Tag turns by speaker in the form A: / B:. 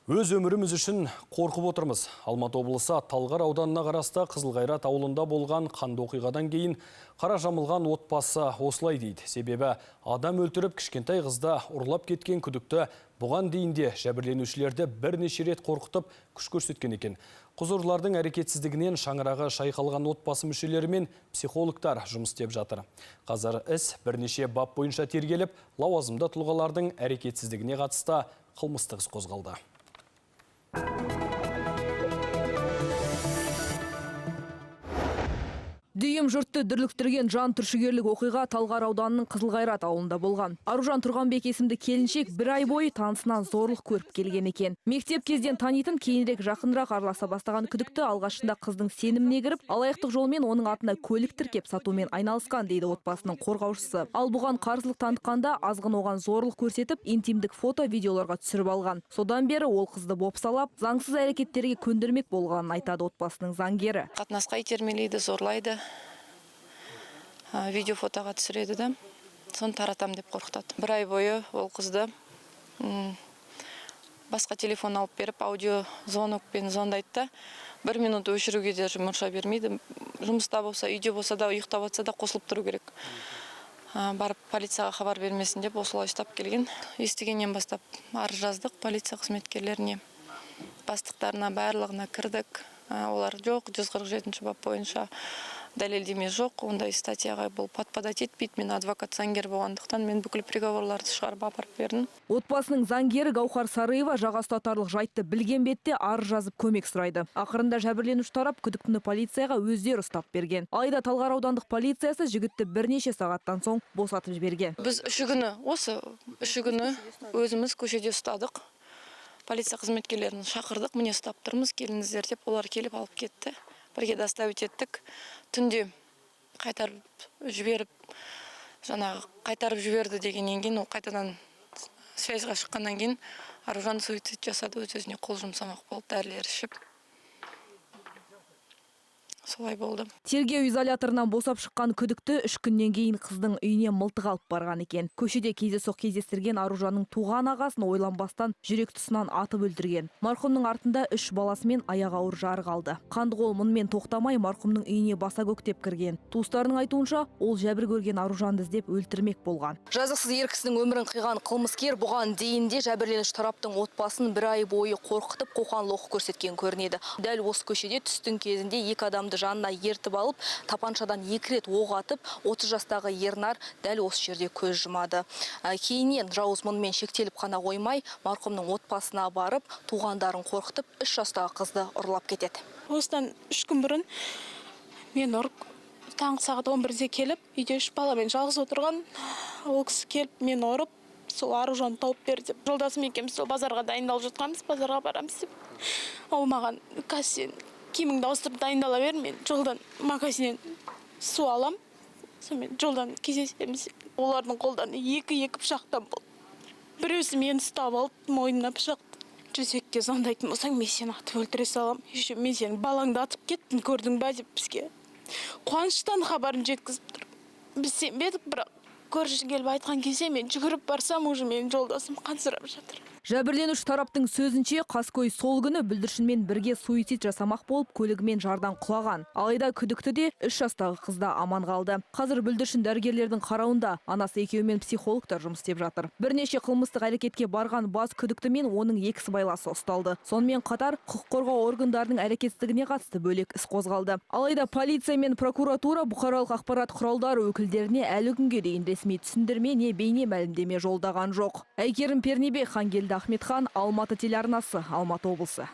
A: Өз өміріміз үшін қорқып отырмыз. Алматы облысы Талғар ауданына қарасты Қызылқайрат ауылында болған қанды оқиғадан кейін қара жамылған отбасы осылай дейді. Себебі адам өлтіріп, кішкентай қызды ұрлап кеткен күдікті бұған дейін де жәбірленушілерді бірнеше рет қорқытып күш көрсеткен екен. Құзырлардың әрекетсіздігінен шаңырағы шайқалған отбасы мүшелері мен психологтар жұмыс істеп жатыр. Қазір іс бірнеше бап бойынша тергеліп, лауазымды тұлғалардың әрекетсіздігіне қатысты қылмыстық іс қозғалды.
B: Дүйім жұртты дүрліктірген жан түршігерлік оқиға Талғар ауданының Қызылқайрат ауылында болған. Аружан Тұрғанбек есімді келіншек бір ай бойы танысынан зорлық көріп келген екен. Мектеп кезден танитын, кейінірек жақынырақ араласа бастаған күдікті алғашында қыздың сеніміне кіріп, алаяқтық жолмен оның атына көлік тіркеп сатумен айналысқан дейді отбасының қорғаушысы. Ал бұған қарсылық танытқанда азғын оған зорлық көрсетіп, интимдік фото видеоларға түсіріп алған. Содан бері ол қызды бопсалап, заңсыз әрекеттерге көндірмек болғанын айтады отбасының заңгері.
C: Қатынасқа итермелейді, зорлайды. Видео фотоға түсіреді да, соны таратам деп қорқытады. Бір ай бойы ол қызды басқа телефон алып беріп, аудио звонокпен звондайды да, 1 минут өшіруге де мұрша бермейді. Жұмыста болса, үйде болса да, ұйықтап отса да қосылып тұру керек. Барып полицияға хабар бермесін деп осылай ұстап келген. Естігеннен бастап арыз жаздық полиция қызметкерлеріне. Бастықтарына барлығына кірдік. Олар жоқ, 147 бап бойынша дәлелдеме жоқ. Ондай статьяға бұл подпадать етпейді. Мен адвокат заңгер болғандықтан мен бүкіл приговорларды шығарып апарып бердім.
B: Отбасының заңгері Гаухар Сарыева жаға ұстатарлық жайтты білген бетте арыз жазып көмек сұрайды. Ақырында жәбірленуші тарап күдіктіні полицияға өздері ұстап берген. Алайда Талғар аудандық полициясы жігітті бірнеше сағаттан соң босатып жіберген.
C: Біз үш күні өзіміз көшеде ұстадық. Полиция қызметкерлерін шақырдық, міне ұстап тұрмыз, келіңіздер деп, олар келіп алып кетті. Бірге доставить еттік. Түнде қайтарып жіберді дегеннен кейін, ол қайтадан связьға шыққаннан кейін Аружан суицид жасады, өз-өзіне қол жұмсамақ болып, дәрілер ішіп. Солай болды.
B: Тергеу изоляторынан босап шыққан күдікті 3 күннен кейін қыздың үйіне мылтық алып барған екен. Көшеде кездейсоқ кездестірген Аружанның туған ағасын ойланбастан жүрек тұсынан атып өлтірген. Марқұмның артында 3 баласымен аяқ ауыр жары қалды. Қандықол мұнымен тоқтамай марқұмның үйіне баса көктеп кірген. Туыстарының айтуынша, ол жәбір көрген Аружанды іздеп өлтірмек болған. Жазықсыз ер кісінің өмірін қиған қылмыскер бұған дейін де жәбірленуші тараптың отбасын бір ай бойы қорқытып, қоқан-лоққы көрсеткен көрінеді. Дәл осы көшеде түстің кезінде 2 адамды жанына ертіп алып, тапаншадан 2 рет оқ атып, 30 жастағы Ернар дәл осы жерде көз жұмады. Кейіннен жауыз мұнымен шектеліп қана қоймай, марқұмның отбасына барып, туғандарын қорқытып, 3 жастағы қызды ұрлап кетеді.
D: Осыдан 3 күн бұрын мен ұрып, таңғы сағат 11-де келіп, үйде 3 баламен жалғыз отырған. Ол кісі келіп, мен ұрып, сол Аружан тауып берді. Жолдасым екеуміз базарға дайындалып жатқанбыз, базарға барамыз деп. Ол маған кассен киіміңді ауыстырып дайындала бер, мен жолдан магазиннен су алам. Сонымен жолдан кездесеміз. Олардың қолдан екі пышақтан болды. Біреусі мені ұстап алып, мойнына пышақты. Жүзекке звондайтын болсаң, мен сені атып өлтіре салам. Мен сенің балаңды атып кеттім, көрдің бе деп бізге қуаныштан хабарын жеткізіп тұр. Біз сенбедік, бірақ көрші келіп айтқан кезде мен жүгіріп барсам, уже менің жолдасым қансырап жатыр.
B: Жәбірленуші тараптың сөзінше, қаскөй сол күні бүлдіршінмен бірге суицид жасамақ болып, көлігімен жардан құлаған. Алайда күдікті де 3 жастағы қызда аман қалды. Қазір бүлдіршін дәрігерлердің қарауында, анасы екеуімен психологтар жұмыс істеп жатыр. Бірнеше қылмыстық әрекетке барған бас күдікті мен оның 2 сыбайласы ұсталды. Сонымен қатар құқық қорғау органдарының әрекетсіздігіне қатысты бөлек іс қозғалды. Алайда полиция мен прокуратура бұқаралық ақпарат құралдары өкілдеріне әлі күнге дейін ресми түсіндірме не бейне мәлімдеме жолдаған жоқ. Әйгерім Пернебек, Хангелді Ахметхан, Алматы телеарнасы, Алматы облысы.